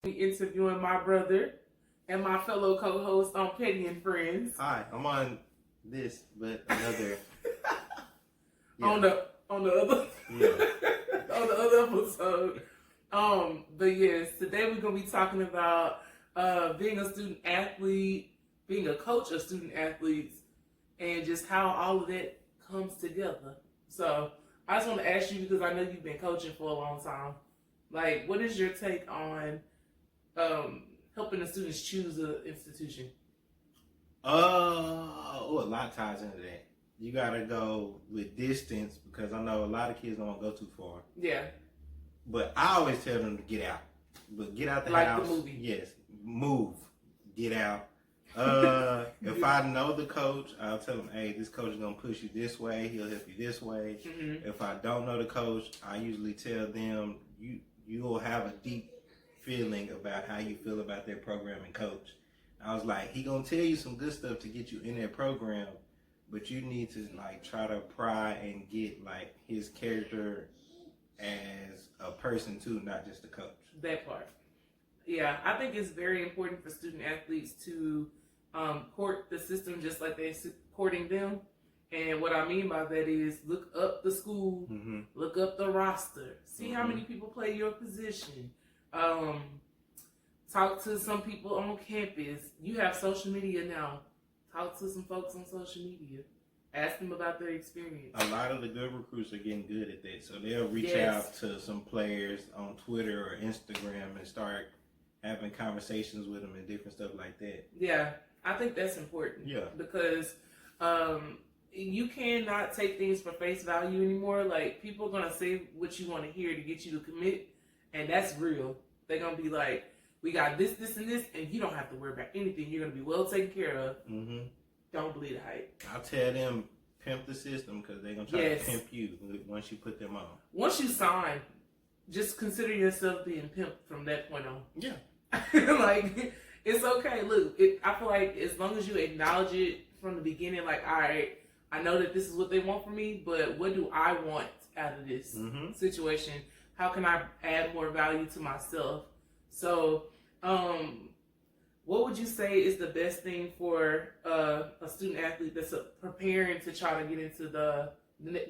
Interviewing my brother and my fellow co-host on Petty and Friends. Hi, I'm on this, but another. On the other on the other episode. But yes, today we're gonna be talking about being a student athlete, being a coach of student athletes, and just how all of that comes together. So I just want to ask you, because I know you've been coaching for a long time. Like, what is your take on helping the students choose an institution? A lot ties into that. You gotta go with distance because I know a lot of kids don't want to go too far. Yeah. But I always tell them to get out. But get out the like house. The movie. Yes. Move. Get out. If I know the coach, I'll tell him, hey, this coach is gonna push you this way, he'll help you this way. Mm-hmm. If I don't know the coach, I usually tell them you will have a deep feeling about how you feel about their program and coach. I was like, he gonna tell you some good stuff to get you in that program, but you need to like try to pry and get like his character as a person too, not just a coach. That part. Yeah, I think it's very important for student athletes to court the system just like they're courting them. And what I mean by that is look up the school, mm-hmm. look up the roster, see mm-hmm. how many people play your position. Talk to some people on campus. You have social media now. Talk to some folks on social media. Ask them about their experience. A lot of the good recruits are getting good at that. So they'll reach out to some players on Twitter or Instagram and start having conversations with them and different stuff like that. Yeah, I think that's important. Yeah. Because you cannot take things for face value anymore. Like, people are going to say what you want to hear to get you to commit, and that's real. They're going to be like, we got this, this, and this, and you don't have to worry about anything. You're going to be well taken care of. Mm-hmm. Don't believe the hype. I'll tell them, pimp the system, because they're going to try to pimp you once you put them on. Once you sign, just consider yourself being pimped from that point on. Yeah. Like, it's okay. Look, I feel like as long as you acknowledge it from the beginning, like, all right, I know that this is what they want from me, but what do I want out of this mm-hmm. situation? How can I add more value to myself? So, what would you say is the best thing for a student athlete that's preparing to try to get into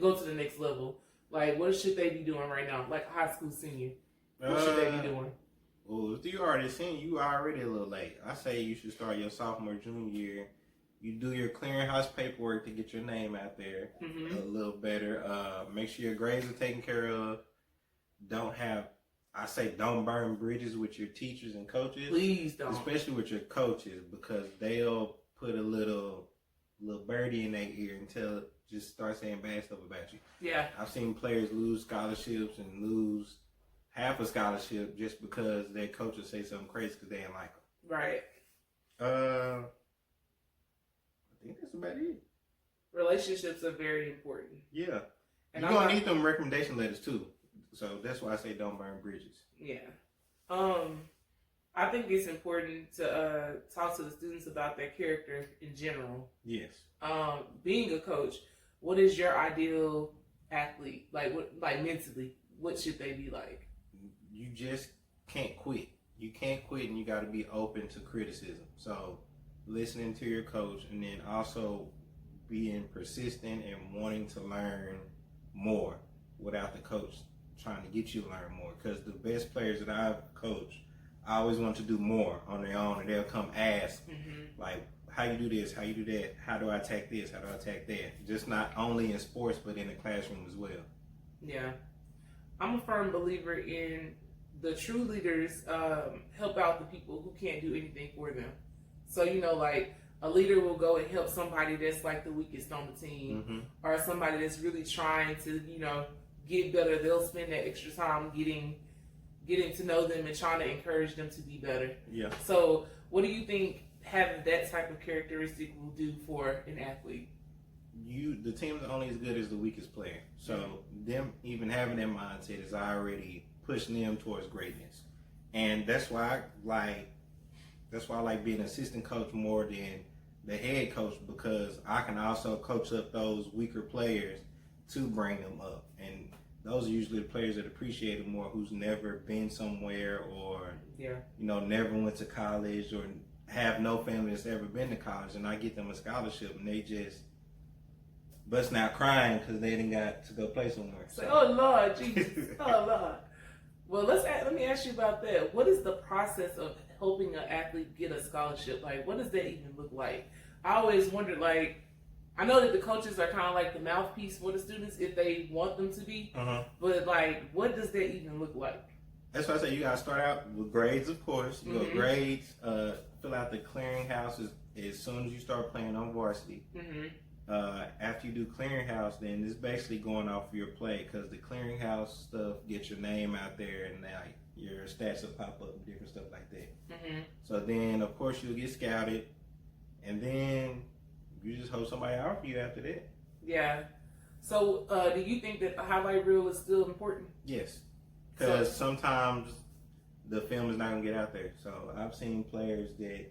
go to the next level? Like, what should they be doing right now? Like a high school senior, what should they be doing? Well, if you already senior, you already a little late. I say you should start your sophomore, junior year. You do your clearinghouse paperwork to get your name out there mm-hmm. a little better. Make sure your grades are taken care of. Don't burn bridges with your teachers and coaches. Please don't. Especially with your coaches, because they'll put a little birdie in their ear and just start saying bad stuff about you. Yeah. I've seen players lose scholarships and lose half a scholarship just because their coaches say something crazy because they didn't like them. Right. I think that's about it. Relationships are very important. Yeah. And you're going to need them recommendation letters too. So that's why I say don't burn bridges. Yeah. I think it's important to talk to the students about their character in general. Yes. Being a coach, what is your ideal athlete? Like mentally, what should they be like? You just can't quit. You can't quit, and you got to be open to criticism. So listening to your coach, and then also being persistent and wanting to learn more without the coach trying to get you to learn more. Because the best players that I've coached, I always want to do more on their own, and they'll come ask, mm-hmm. like, how you do this, how you do that, how do I attack this, how do I attack that? Just not only in sports, but in the classroom as well. Yeah. I'm a firm believer in the true leaders help out the people who can't do anything for them. So, like, a leader will go and help somebody that's like the weakest on the team, mm-hmm. or somebody that's really trying to, get better. They'll spend that extra time getting to know them and trying to encourage them to be better. Yeah. So what do you think having that type of characteristic will do for an athlete? The team's only as good as the weakest player. So mm-hmm. them even having that mindset is already pushing them towards greatness. And that's why I like being an assistant coach more than the head coach, because I can also coach up those weaker players to bring them up. And those are usually the players that appreciate it more, who's never been somewhere or, never went to college or have no family that's ever been to college. And I get them a scholarship and they just busting out crying because they didn't got to go play somewhere. So. Oh, Lord, Jesus. Oh, Lord. Well, let me ask you about that. What is the process of helping an athlete get a scholarship? Like, what does that even look like? I always wondered, like, I know that the coaches are kind of like the mouthpiece for the students if they want them to be, but, like, what does that even look like? That's why I say you got to start out with grades, of course. You go grades, fill out the clearinghouse as soon as you start playing on varsity. After you do clearinghouse, then it's basically going off of your play because the clearinghouse stuff gets your name out there and like your stats will pop up and different stuff like that. So then, of course, you'll get scouted, and then you just hope somebody out for you after that. Yeah. So do you think that the highlight reel is still important? Yes. Because sometimes the film is not going to get out there. So I've seen players that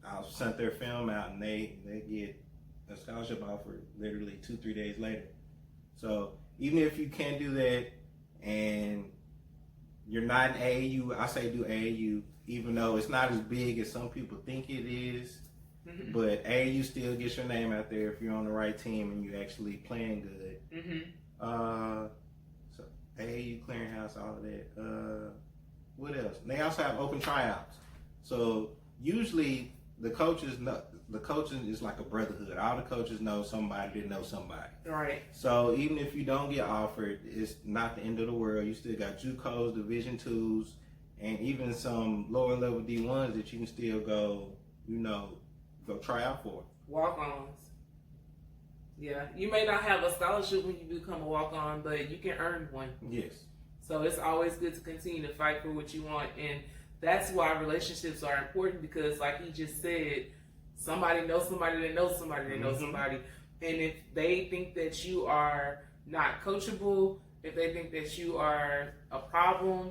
I'll send their film out and they get a scholarship offer literally 2-3 days later. So even if you can't do that and you're not in AAU, I say do AAU, even though it's not as big as some people think it is. But AAU still gets your name out there if you're on the right team and you're actually playing good. So AAU clearinghouse, all of that. What else? They also have open tryouts. So usually the coaches know, the coaching is like a brotherhood. All the coaches know somebody that knows somebody. Right. So even if you don't get offered, it's not the end of the world. You still got JUCOs, Division IIs, and even some lower level D1s that you can still go try out for. Walk-ons. Yeah. You may not have a scholarship when you become a walk-on, but you can earn one. Yes. So it's always good to continue to fight for what you want. And that's why relationships are important because, like he just said, somebody knows somebody that knows somebody that knows somebody. And if they think that you are not coachable, if they think that you are a problem,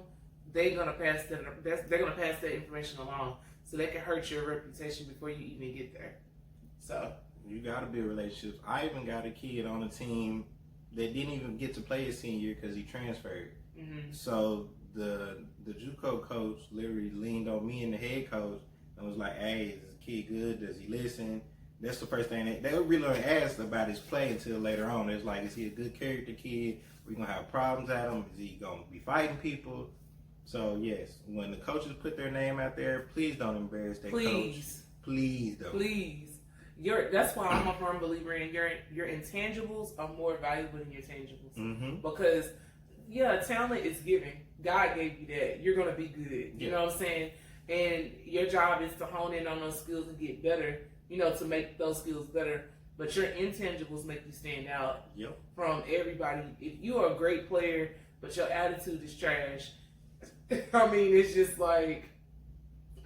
they're gonna pass that information along, so they can hurt your reputation before you even get there. So you gotta build relationships. I even got a kid on the team that didn't even get to play his senior year because he transferred. So the JUCO coach literally leaned on me and the head coach and was like, "Hey, is this kid good? Does he listen?" That's the first thing they really don't ask about his play until later on. It's like, is he a good character kid? We gonna have problems at him? Is he gonna be fighting people? So yes, when the coaches put their name out there, please don't embarrass their coach. Please don't. Please. That's why I'm a firm believer in your intangibles are more valuable than your tangibles. Because talent is given. God gave you that. You're gonna be good. You know what I'm saying? And your job is to hone in on those skills and get better. To make those skills better. But your intangibles make you stand out from everybody. If you are a great player, but your attitude is trash, I mean, it's just like,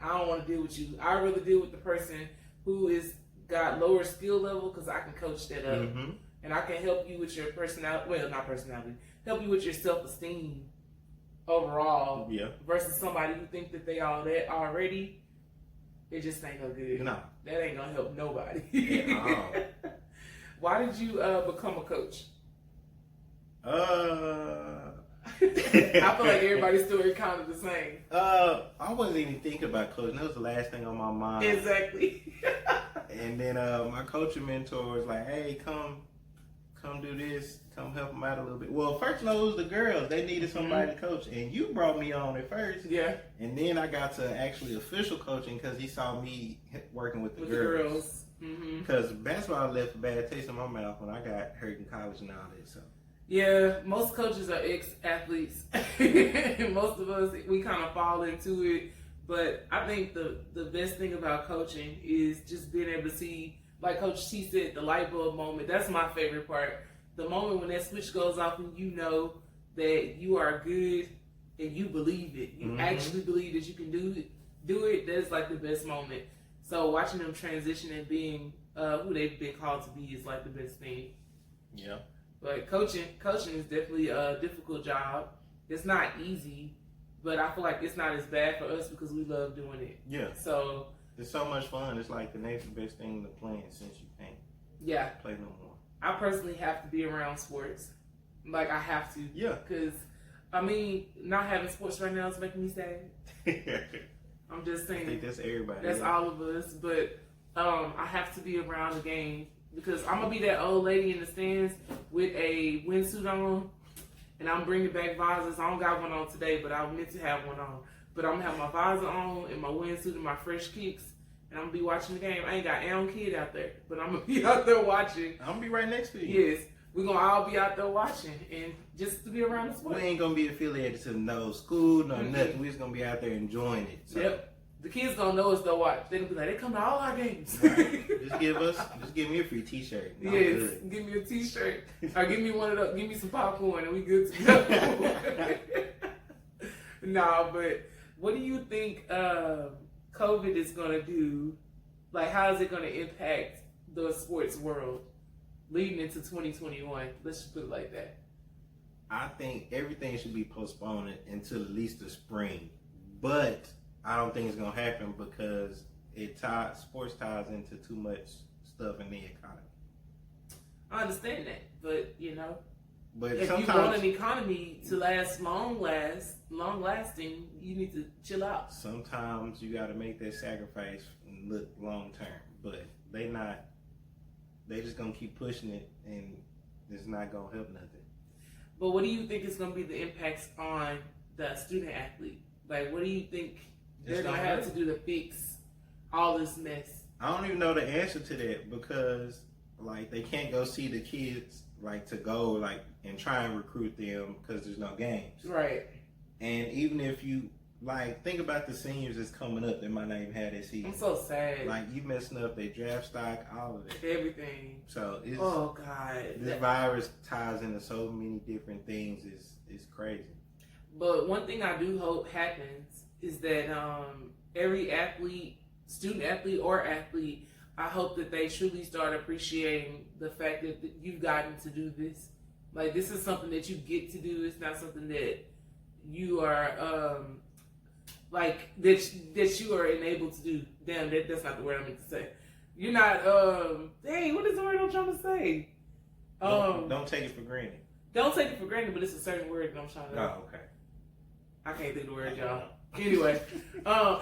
I don't want to deal with you. I'd rather deal with the person who is got lower skill level because I can coach that up. And I can help you with your personality. Well, not personality. Help you with your self-esteem overall. Versus somebody who think that they all that already. It just ain't no good. No. That ain't gonna help nobody. Why did you become a coach? I feel like everybody's story kind of the same. I wasn't even thinking about coaching. That was the last thing on my mind. Exactly. And then my coaching mentor was like, "Hey, come do this. Come help them out a little bit." Well, first, it was the girls. They needed somebody to coach, and you brought me on at first. Yeah. And then I got to actually official coaching because he saw me working with the girls. Because basketball left a bad taste in my mouth when I got hurt in college and all that. So. Yeah, most coaches are ex-athletes. Most of us, we kind of fall into it. But I think the best thing about coaching is just being able to see, like Coach T said, the light bulb moment. That's my favorite part. The moment when that switch goes off and you know that you are good and you believe it. You actually believe that you can do it. That's like the best moment. So watching them transition and being who they've been called to be is like the best thing. Yeah. But coaching is definitely a difficult job. It's not easy, but I feel like it's not as bad for us because we love doing it. Yeah. So it's so much fun. It's like the next best thing to playing since you can't play no more. I personally have to be around sports. Like, I have to. Yeah. Because, I mean, not having sports right now is making me sad. I'm just saying. I think that's everybody. That's all of us. But I have to be around the game because I'm going to be that old lady in the stands with a windsuit on, and I'm bringing back visors. I don't got one on today, but I meant to have one on. But I'm going to have my visor on and my windsuit and my fresh kicks, and I'm going to be watching the game. I ain't got Aaron Kid out there, but I'm going to be out there watching. I'm going to be right next to you. Yes. We're going to all be out there watching and just to be around the sport. We ain't going to be affiliated to no school, no nothing. We just going to be out there enjoying it. So. Yep. The kids going to know us, they'll watch. They're going to be like, they come to all our games. Right. Just give me a free t-shirt. Yes. Give me a t-shirt. Or give me one of those, give me some popcorn and we good to go. Nah, but what do you think COVID is going to do? Like, how is it going to impact the sports world leading into 2021? Let's just put it like that. I think everything should be postponed until at least the spring. But I don't think it's going to happen because sports ties into too much stuff in the economy. I understand that, but you know, but if you want an economy to last long lasting, you need to chill out. Sometimes you got to make that sacrifice and look long term, but they just gonna keep pushing it, and it's not gonna help nothing. But what do you think is gonna be the impacts on the student athlete? Like, what do you think they're gonna have to do to fix all this mess? I don't even know the answer to that because, like, they can't go see the kids, like, to go, like, and try and recruit them because there's no games. Right. And even if you, like, think about the seniors that's coming up that might not even have that season. I'm so sad. Like, you messing up their draft stock, all of it. Everything. So, it's... Oh, God. This virus ties into so many different things. It's crazy. But one thing I do hope happens is that every athlete, student athlete or athlete, I hope that they truly start appreciating the fact that you've gotten to do this. Like, this is something that you get to do. It's not something that you are, that you are enabled to do. Damn, that's not the word I meant to say. You're not, dang, what is the word I'm trying to say? Don't take it for granted. Don't take it for granted, but it's a certain word that I'm trying to... Oh, okay. I can't think of the word, y'all. Anyway,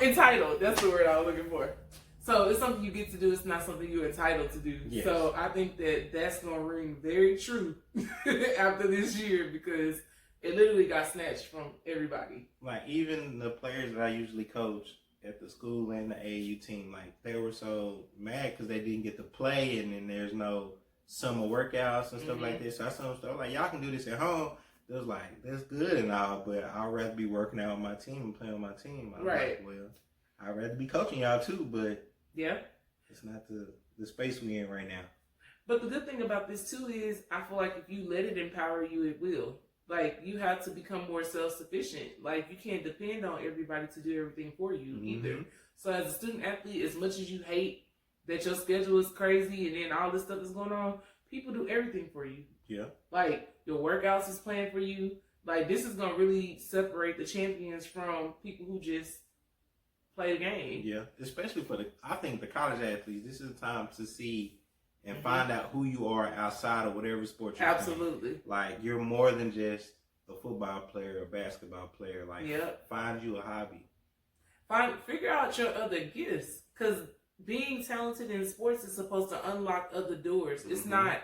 entitled. That's the word I was looking for. So it's something you get to do. It's not something you're entitled to do. Yes. So I think that that's going to ring very true after this year because it literally got snatched from everybody. Like, even the players that I usually coach at the school and the AAU team, like, they were so mad because they didn't get to play, and then there's no summer workouts and stuff like this. So I told them, like, y'all can do this at home. It was like, that's good and all, but I'd rather be working out with my team and playing with my team. I'm right. Like, well, I'd rather be coaching y'all too, but yeah, it's not the space we in right now. But the good thing about this too is I feel like if you let it empower you, it will. Like, you have to become more self-sufficient. Like, you can't depend on everybody to do everything for you either. So as a student athlete, as much as you hate that your schedule is crazy and then all this stuff is going on, people do everything for you. Yeah. Like, your workouts is planned for you. Like, this is going to really separate the champions from people who just play the game. Yeah. Especially I think the college athletes, this is the time to see and find out who you are outside of whatever sport you're Absolutely. playing. Like, you're more than just a football player or a basketball player. Like, find you a hobby. Figure out your other gifts. Because being talented in sports is supposed to unlock other doors. It's not...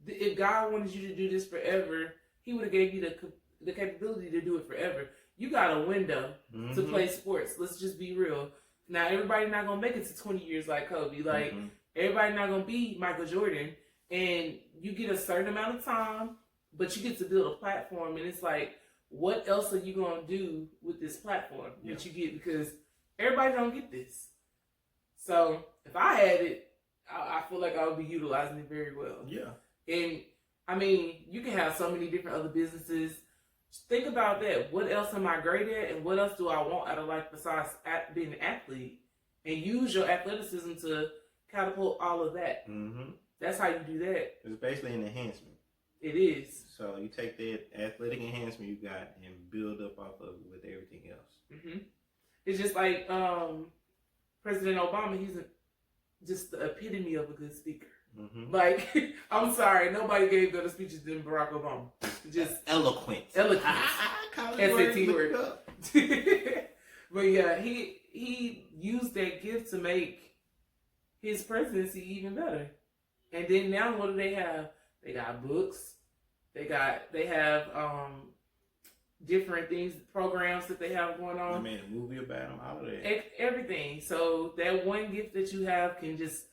If God wanted you to do this forever, He would have gave you the capability to do it forever. You got a window to play sports. Let's just be real. Now, everybody not going to make it to 20 years like Kobe. Like, everybody not going to be Michael Jordan. And you get a certain amount of time, but you get to build a platform. And it's like, what else are you going to do with this platform that you get? Because everybody don't get this. So, if I had it, I feel like I would be utilizing it very well. Yeah. And, I mean, you can have so many different other businesses. Think about that. What else am I great at? And what else do I want out of life besides being an athlete? And use your athleticism to catapult all of that. That's how you do that. It's basically an enhancement. It is. So you take that athletic enhancement you got and build up off of it with everything else. It's just like President Obama. He's just the epitome of a good speaker. Mm-hmm. Like, I'm sorry, nobody gave better speeches than Barack Obama. Just eloquent. SAT word. But yeah, he used that gift to make his presidency even better. And then now what do they have? They got books. They have different things, programs that they have going on. They made a movie about them, all of that. Everything. So that one gift that you have can just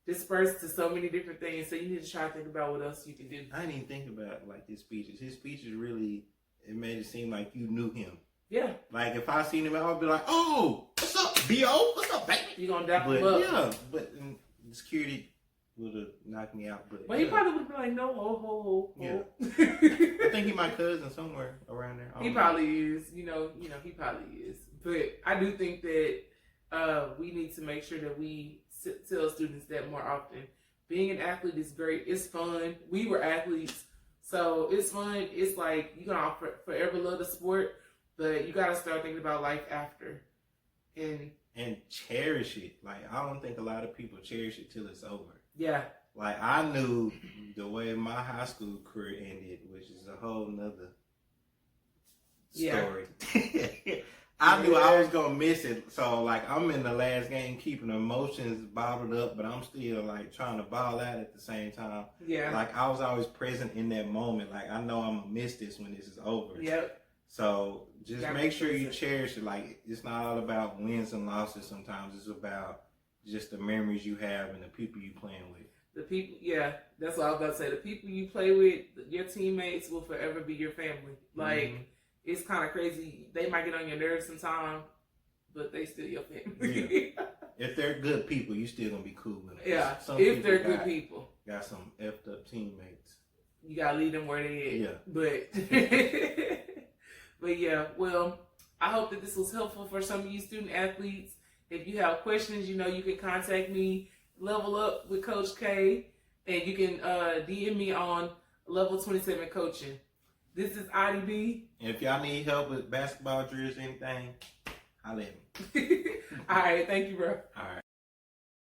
disperse to so many different things. So you need to try to think about what else you can do. I didn't even think about like his speeches. His speeches really, it made it seem like you knew him. Yeah. Like if I seen him, I would be like, "Oh, what's up, B.O.? What's up, baby?" You gonna dap him up? Yeah, but the security would have knocked me out. But he probably would have been like, "No, ho." Yeah. I think he my cousin somewhere around there. He probably is. You know, he probably is. But I do think that we need to make sure that we tell students that more often. Being an athlete is great. It's fun. We were athletes, so it's fun. It's like you're gonna forever love the sport, but you gotta start thinking about life after, and cherish it. Like I don't think a lot of people cherish it till it's over. Yeah. Like I knew the way my high school career ended, which is a whole nother story. Yeah. I knew I was gonna miss it, so like I'm in the last game, keeping emotions bottled up, but I'm still like trying to ball out at the same time. Yeah. Like I was always present in that moment. Like I know I'm gonna miss this when this is over. Yep. So just make sure you cherish it. Like it's not all about wins and losses. Sometimes it's about just the memories you have and the people you playing with. The people, yeah, that's what I was about to say. The people you play with, your teammates will forever be your family. Like. It's kind of crazy. They might get on your nerves sometimes, but they still your family. Yeah. If they're good people, you still gonna be cool with them. Yeah. If they're good people. Got some effed up teammates. You gotta leave them where they at. Yeah. But yeah, well, I hope that this was helpful for some of you student athletes. If you have questions, you can contact me, Level Up with Coach K, and you can DM me on Level 27 Coaching. This is IDB. And if y'all need help with basketball drills, anything, holla at me. All right. Thank you, bro. All right.